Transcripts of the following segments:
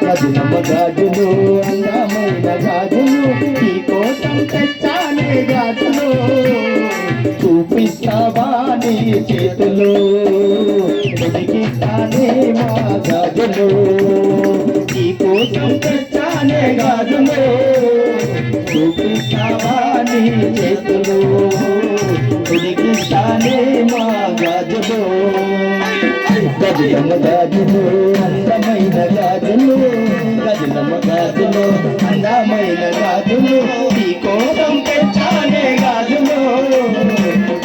గజలమ్మ గాజులు అందమైన గాజులు నీ కోసం తెచ్చానే గాజులు చూపిస్తావా నీ చేతులు ఎదిగిస్తానే మా గాజులు నీ కోసం తెచ్చానే గాజులు చూపిస్తావా నీ చేతులు ఎదిగిస్తానే మా గాజులు గజలమ్మ గాజులు అందమైన గాజులు గజలమ్మ గాజులు అందమైన గాజులు నీ కోసం తెచ్చానే గాజులు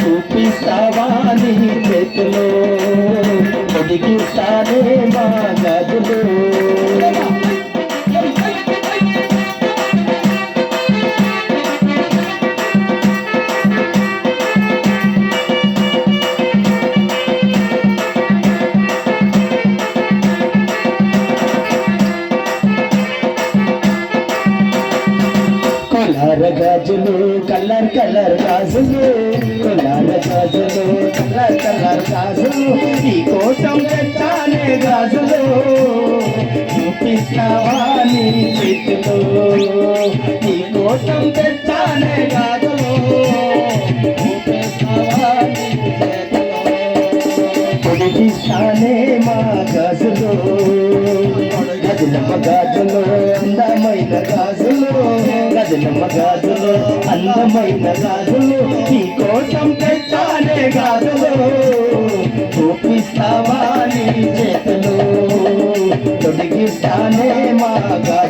చూపిస్తావా నీ చేతులు ఒదిగిస్తానే మా గాజులు గాజులు కలర్ కలర్ గాజులు కులాల గాజులు కలర్ కలర్ గాజులు నీ కోసం తెచ్చానే గాజులు చూపిస్తావా నీ చేతులు నీ కోసం తెచ్చానే గాజులు చూపిస్తావా నీ చేతులు పొడిగిస్తానే మా గాజులు గజలమ్మ గాజులు అందమైన గాజులు గజలమ్మ గాజులు అందమైన గాజులు నీ కోసం తెచ్చానే గాజులు చూపిస్తావా నీ చేతులు తొడిగిస్తానే మా గాజులు